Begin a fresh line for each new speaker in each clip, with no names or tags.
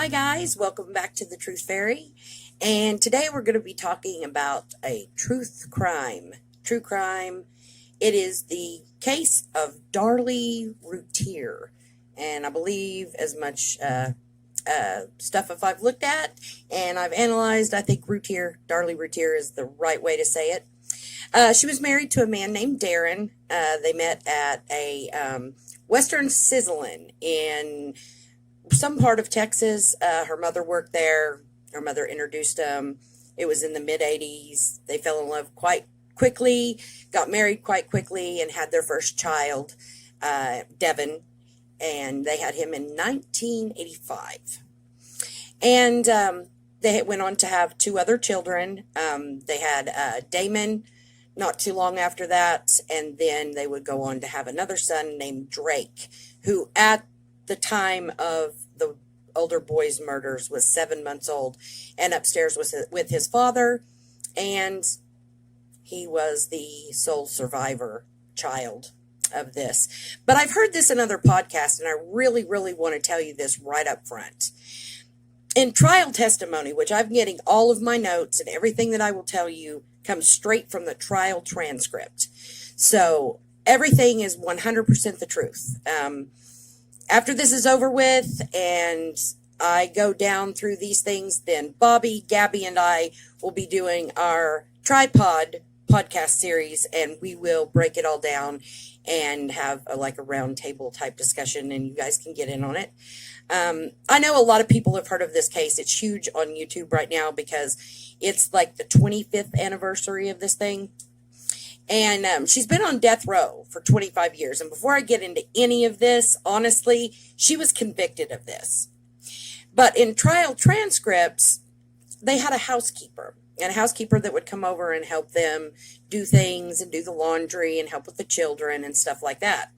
Hi guys, welcome back to the Truth Fairy, and today we're going to be talking about a true crime. It is the case of Darlie Routier, and I believe as much stuff as I've looked at and I've analyzed, I think Darlie Routier is the right way to say it. She was married to a man named Darren. They met at a Western Sizzlin' in some part of Texas. Her mother worked there. Her mother introduced them. It was in the mid-'80s. They fell in love quite quickly, got married quite quickly, and had their first child, Devin, and they had him in 1985. And they went on to have two other children. They had Damon not too long after that, and then they would go on to have another son named Drake, who at the time of the older boy's murders was 7 months old and upstairs with his father, and he was the sole survivor child of this. But I've heard this in other podcasts, and I really want to tell you this right up front. In trial testimony, which I'm getting all of my notes and everything that I will tell you comes straight from the trial transcript. So everything is 100% the truth. After this is over with and I go down through these things, then Bobby, Gabby, and I will be doing our Trypod podcast series, and we will break it all down and have a round table type discussion, and you guys can get in on it. I know a lot of people have heard of this case. It's huge on YouTube right now because it's like the 25th anniversary of this thing. And she's been on death row for 25 years. And before I get into any of this, honestly, she was convicted of this. But in trial transcripts, they had a housekeeper. And a housekeeper that would come over and help them do things and do the laundry and help with the children and stuff like that.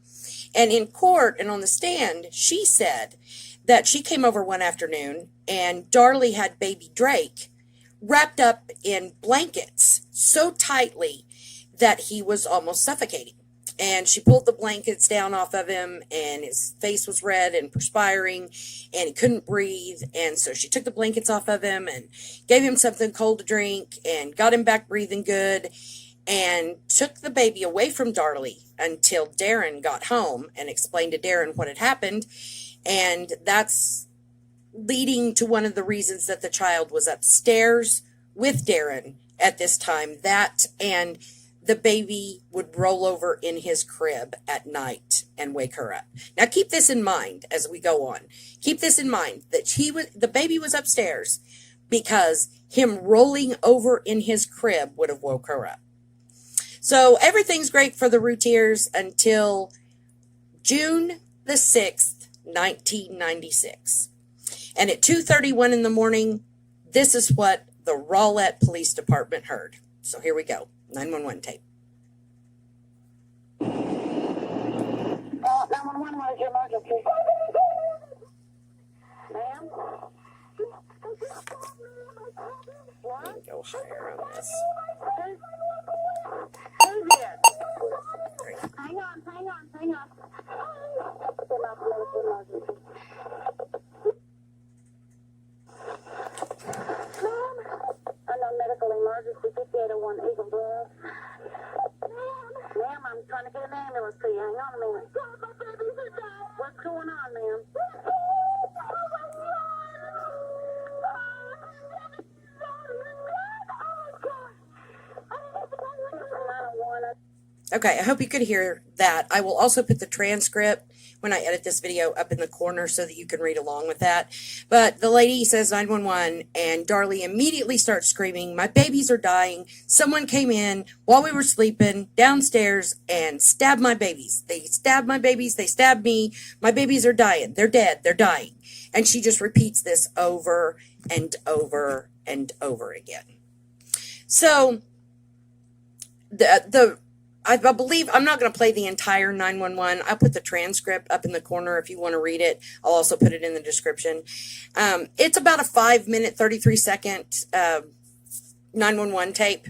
And in court and on the stand, she said that she came over one afternoon and Darlie had baby Drake wrapped up in blankets so tightly that he was almost suffocating. And she pulled the blankets down off of him, and his face was red and perspiring, and he couldn't breathe. And so she took the blankets off of him and gave him something cold to drink and got him back breathing good, and took the baby away from Darlie until Darren got home and explained to Darren what had happened. And that's leading to one of the reasons that the child was upstairs with Darren at this time. That and the baby would roll over in his crib at night and wake her up. Now keep this in mind as we go on. Keep this in mind that the baby was upstairs because him rolling over in his crib would have woke her up. So everything's great for the Routiers until June the 6th, 1996. And at 2:31 in the morning, this is what the Rowlett Police Department heard. So here we go. 911 tape.
911, what is your emergency? Ma'am?
Let me go higher on this.
Who's here?
Great.
Hang on. Unknown medical emergency, 5801 Eagle Drive. Ma'am, I'm trying to get an ambulance to you. Hang on a minute. What's going on, ma'am?
Okay, I hope you could hear that. I will also put the transcript when I edit this video up in the corner so that you can read along with that. But the lady says 911, and Darlie immediately starts screaming, "My babies are dying. Someone came in while we were sleeping downstairs and stabbed my babies. They stabbed my babies. They stabbed me. My babies are dying. They're dead. They're dying." And she just repeats this over and over and over again. So I believe, I'm not going to play the entire 911. I'll put the transcript up in the corner if you want to read it. I'll also put it in the description. It's about a 5-minute, 33-second 911 tape.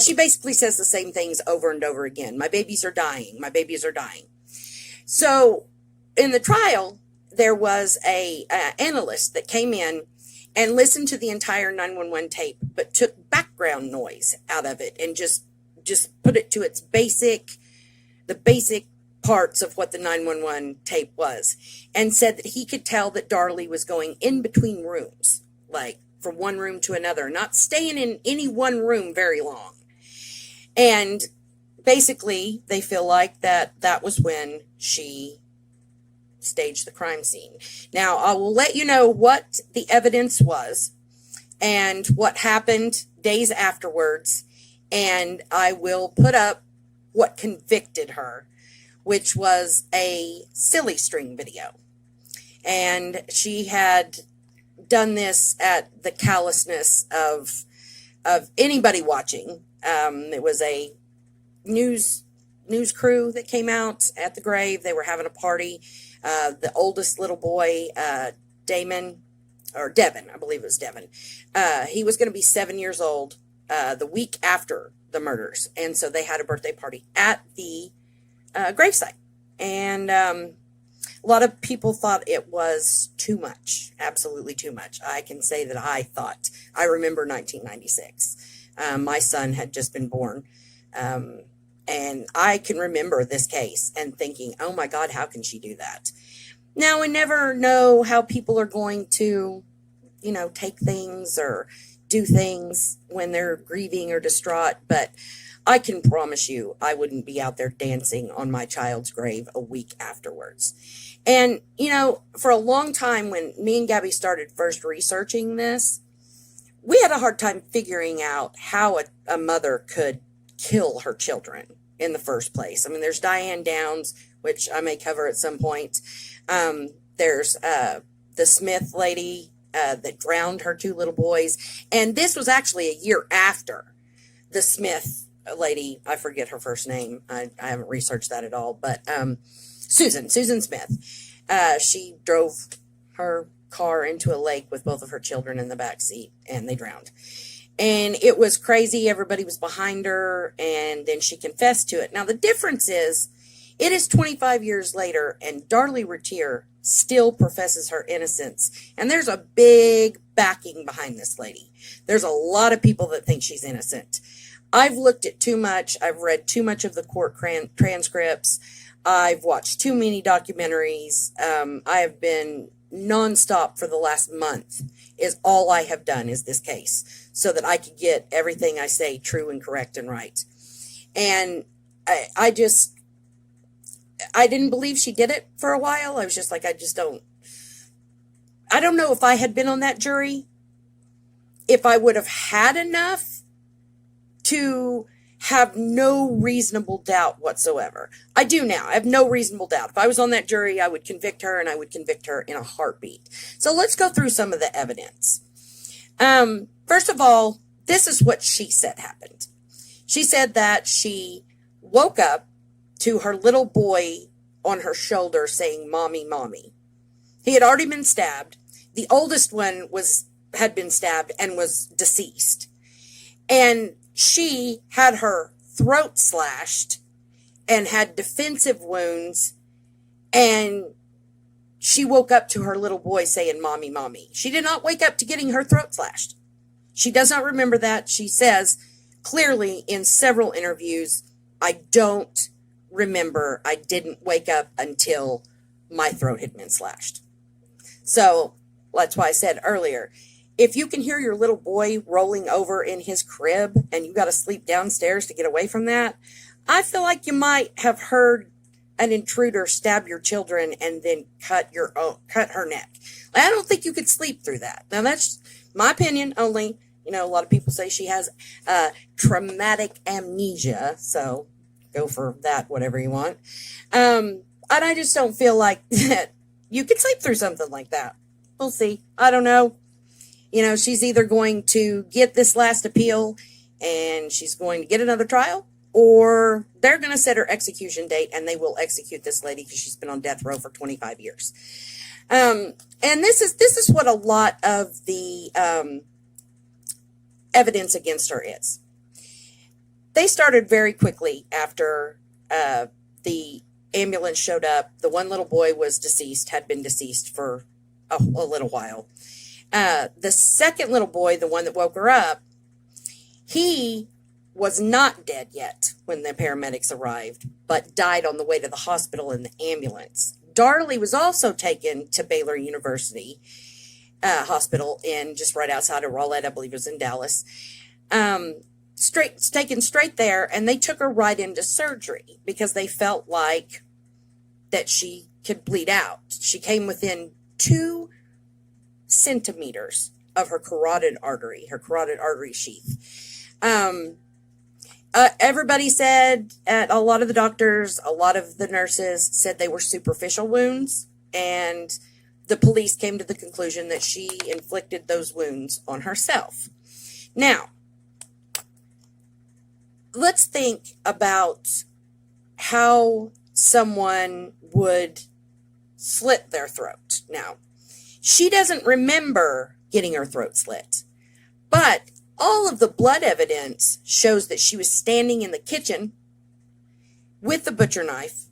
She basically says the same things over and over again. My babies are dying. My babies are dying. So in the trial, there was a analyst that came in and listened to the entire 911 tape, but took background noise out of it and just put it to its the basic parts of what the 911 tape was, and said that he could tell that Darlie was going in between rooms, like from one room to another, not staying in any one room very long. And basically, they feel like that was when she staged the crime scene. Now, I will let you know what the evidence was and what happened days afterwards, and I will put up what convicted her, which was a silly string video. And she had done this at the callousness of anybody watching. It was a news crew that came out at the grave. They were having a party. The oldest little boy, Devin, I believe it was Devin, he was going to be 7 years old the week after the murders. And so they had a birthday party at the gravesite. And a lot of people thought it was too much, absolutely too much. I can say that I remember 1996. My son had just been born. And I can remember this case and thinking, oh my God, how can she do that? Now, we never know how people are going to, take things or do things when they're grieving or distraught. But I can promise you, I wouldn't be out there dancing on my child's grave a week afterwards. And, for a long time, when me and Gabby started first researching this, we had a hard time figuring out how a mother could kill her children in the first place. I mean, there's Diane Downs, which I may cover at some point. There's the Smith lady that drowned her two little boys. And this was actually a year after the Smith lady. I forget her first name. I haven't researched that at all. But Susan Smith. She drove her car into a lake with both of her children in the back seat, and they drowned. And it was crazy. Everybody was behind her, and then she confessed to it. Now, the difference is, it is 25 years later, and Darlie Routier still professes her innocence. And there's a big backing behind this lady. There's a lot of people that think she's innocent. I've looked at too much. I've read too much of the court transcripts. I've watched too many documentaries. I have been nonstop for the last month. Is all I have done is this case, so that I could get everything I say true and correct and right. And I didn't believe she did it for a while. I was just like, I don't know if I had been on that jury, if I would have had enough to have no reasonable doubt whatsoever. I do now. I have no reasonable doubt. If I was on that jury, I would convict her, and I would convict her in a heartbeat. So let's go through some of the evidence. First of all, this is what she said happened. She said that she woke up to her little boy on her shoulder saying, "Mommy, mommy." He had already been stabbed. The oldest one had been stabbed and was deceased. And she had her throat slashed and had defensive wounds, and she woke up to her little boy saying, "Mommy, mommy." She did not wake up to getting her throat slashed. She does not remember that. She says clearly in several interviews, "I don't remember. I didn't wake up until my throat had been slashed." So that's why I said earlier, if you can hear your little boy rolling over in his crib and you got to sleep downstairs to get away from that, I feel like you might have heard an intruder stab your children and then cut her neck. I don't think you could sleep through that. Now, that's my opinion only. A lot of people say she has traumatic amnesia, so go for that, whatever you want. And I just don't feel like that you could sleep through something like that. We'll see. I don't know. She's either going to get this last appeal and she's going to get another trial, or they're going to set her execution date and they will execute this lady because she's been on death row for 25 years. And this is what a lot of the evidence against her is. They started very quickly after the ambulance showed up. The one little boy was deceased, had been deceased for a little while. The second little boy, the one that woke her up, he was not dead yet when the paramedics arrived, but died on the way to the hospital in the ambulance. Darlie was also taken to Baylor University Hospital in just right outside of Rowlett, I believe it was in Dallas. Taken straight there, and they took her right into surgery because they felt like that she could bleed out. She came within 2 centimeters of her carotid artery sheath. Everybody said, a lot of the doctors, a lot of the nurses said they were superficial wounds, and the police came to the conclusion that she inflicted those wounds on herself. Now, let's think about how someone would slit their throat. Now, she doesn't remember getting her throat slit, but all of the blood evidence shows that she was standing in the kitchen with the butcher knife,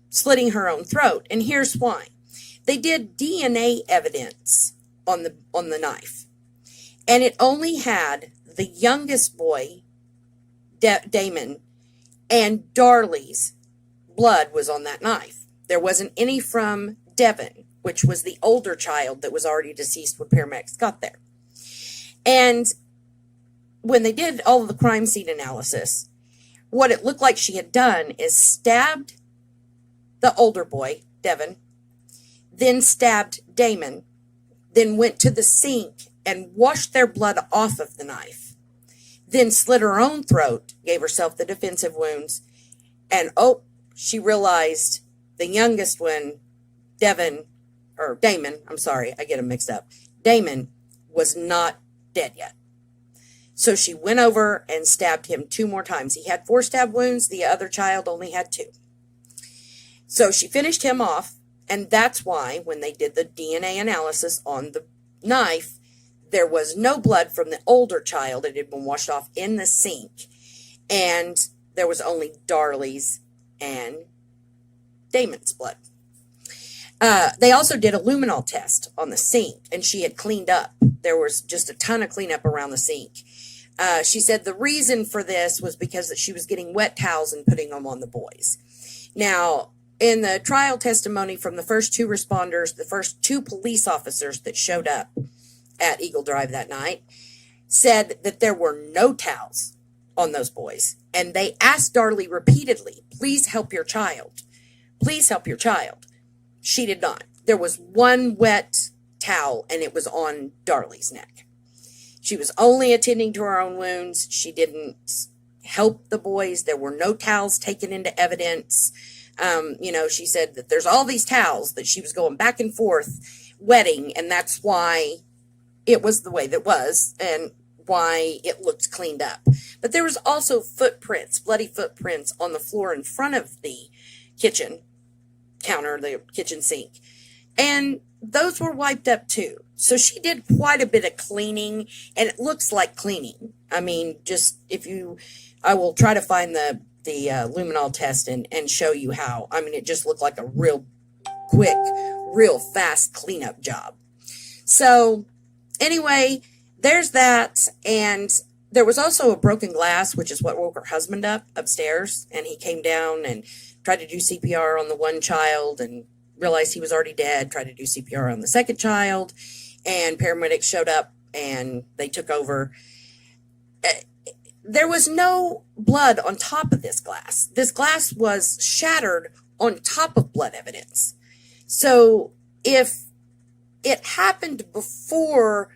slitting her own throat. And here's why. They did DNA evidence on the knife, and it only had the youngest boy, Damon, and Darlie's blood was on that knife. There wasn't any from Devin, which was the older child that was already deceased when paramedics got there. And when they did all of the crime scene analysis, what it looked like she had done is stabbed the older boy, Devin, then stabbed Damon, then went to the sink and washed their blood off of the knife, then slit her own throat, gave herself the defensive wounds, and she realized the youngest one, Damon, I'm sorry, I get them mixed up. Damon was not dead yet. So she went over and stabbed him 2 more times. He had 4 stab wounds. The other child only had 2. So she finished him off, and that's why when they did the DNA analysis on the knife, there was no blood from the older child. It had been washed off in the sink, and there was only Darlie's and Damon's blood. They also did a luminal test on the sink, and she had cleaned up. There was just a ton of cleanup around the sink. She said the reason for this was because she was getting wet towels and putting them on the boys. Now, in the trial testimony from the first 2 responders, the first 2 police officers that showed up at Eagle Drive that night, said that there were no towels on those boys. And they asked Darlie repeatedly, please help your child. Please help your child. She did not. There was 1 wet towel, and it was on Darlie's neck. She was only attending to her own wounds. She didn't help the boys. There were no towels taken into evidence. She said that there's all these towels that she was going back and forth wetting, and that's why it was the way that was and why it looked cleaned up. But there was also footprints, bloody footprints on the floor in front of the kitchen counter, the kitchen sink. And those were wiped up too. So she did quite a bit of cleaning, and it looks like cleaning. I mean, I will try to find the luminal test and show you how. I mean, it just looked like a real quick, real fast cleanup job. So anyway, there's that. And there was also a broken glass, which is what woke her husband up upstairs. And he came down and tried to do CPR on the one child and realized he was already dead, tried to do CPR on the second child, and paramedics showed up and they took over. There was no blood on top of this glass. This glass was shattered on top of blood evidence. So if it happened before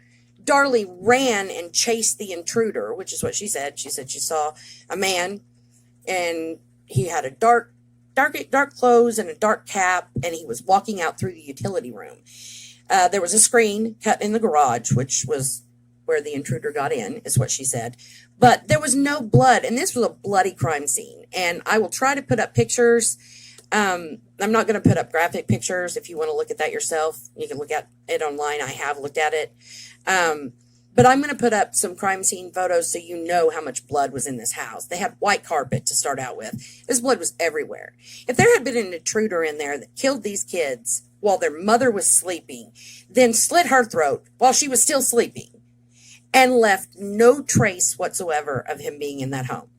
Darlie ran and chased the intruder, which is what she said. She said she saw a man, and he had a dark clothes and a dark cap, and he was walking out through the utility room. There was a screen cut in the garage, which was where the intruder got in, is what she said. But there was no blood, and this was a bloody crime scene. And I will try to put up pictures. I'm not going to put up graphic pictures. If you want to look at that yourself, you can look at it online. I have looked at it. But I'm going to put up some crime scene photos so you know how much blood was in this house. They had white carpet to start out with. This blood was everywhere. If there had been an intruder in there that killed these kids while their mother was sleeping, then slit her throat while she was still sleeping, and left no trace whatsoever of him being in that home.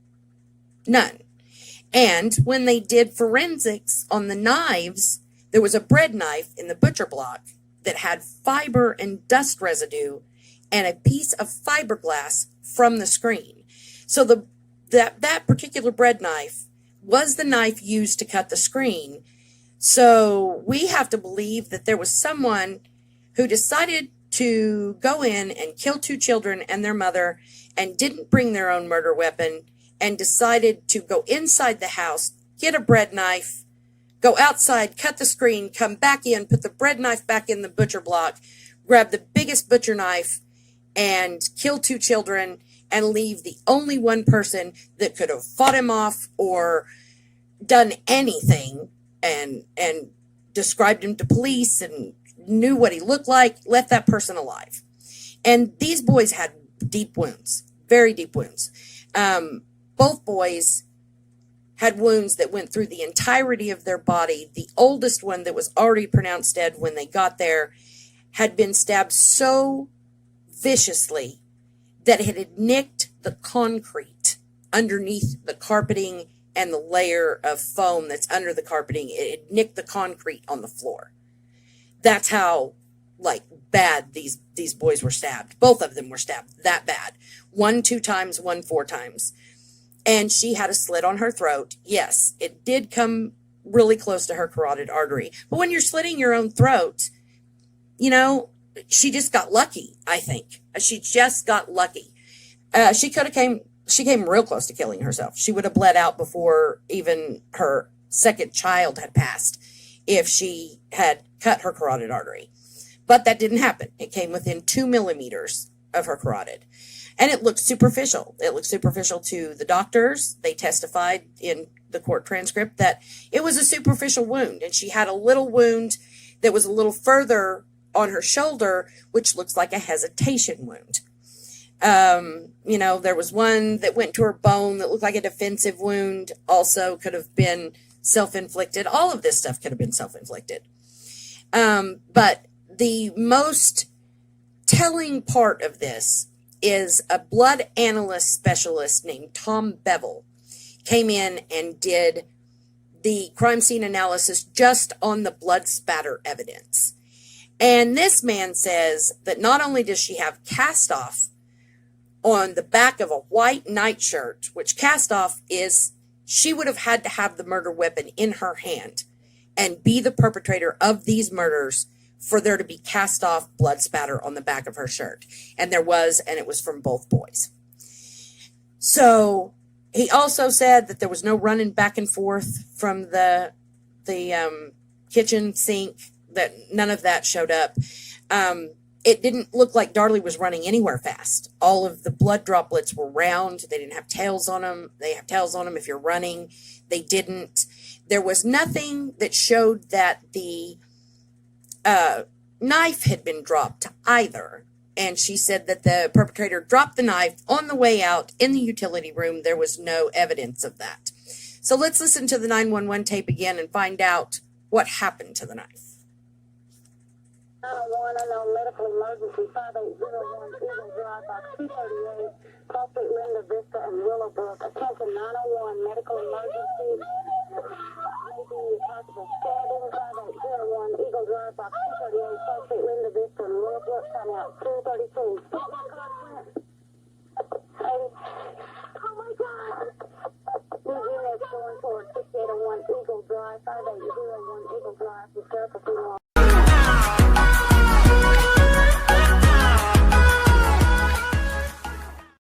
None. And when they did forensics on the knives, there was a bread knife in the butcher block that had fiber and dust residue and a piece of fiberglass from the screen. So that particular bread knife was the knife used to cut the screen. So we have to believe that there was someone who decided to go in and kill 2 children and their mother and didn't bring their own murder weapon and decided to go inside the house, get a bread knife, go outside, cut the screen, come back in, put the bread knife back in the butcher block, grab the biggest butcher knife, and kill 2 children and leave the only one person that could have fought him off or done anything and described him to police and knew what he looked like, left that person alive. And these boys had deep wounds, very deep wounds. Both boys had wounds that went through the entirety of their body. The oldest one, that was already pronounced dead when they got there, had been stabbed so viciously that it had nicked the concrete underneath the carpeting and the layer of foam that's under the carpeting. It had nicked the concrete on the floor. That's how bad these boys were stabbed. Both of them were stabbed that bad. One 2 times, one 4 times. And she had a slit on her throat. Yes, it did come really close to her carotid artery. But when you're slitting your own throat, she just got lucky, I think. She just got lucky. She came real close to killing herself. She would have bled out before even her second child had passed if she had cut her carotid artery. But that didn't happen. It came within 2 millimeters of her carotid. And it looked superficial. It looked superficial to the doctors. They testified in the court transcript that it was a superficial wound. And she had a little wound that was a little further on her shoulder, which looks like a hesitation wound. There was one that went to her bone that looked like a defensive wound. Also could have been self-inflicted. All of this stuff could have been self-inflicted. But the most telling part of this is a blood analyst specialist named Tom Bevel came in and did the crime scene analysis just on the blood spatter evidence. And this man says that not only does she have cast off on the back of a white nightshirt, which cast off is she would have had to have the murder weapon in her hand and be the perpetrator of these murders for there to be cast off blood spatter on the back of her shirt. And there was, and it was from both boys. So he also said that there was no running back and forth from the kitchen sink, that none of that showed up. It didn't look like Darlie was running anywhere fast. All of the blood droplets were round. They didn't have tails on them. They have tails on them if you're running. They didn't. There was nothing that showed that the knife had been dropped either. And she said that the perpetrator dropped the knife on the way out in the utility room. There was no evidence of that. So let's listen to the 911 tape again and find out what happened to the knife.
901, unknown medical emergency, 5801 Eagle Drive, box 238, Cross Street, Linda Vista, and Willowbrook. Attention 901, medical emergency. Maybe possible stabbing, 5801 Eagle Drive, box 238, Cross Street, Linda Vista, and Willowbrook. Time out 232. Oh my God! Units going toward 6801 Eagle Drive, 5801 Eagle Drive, the sheriff of Luminal.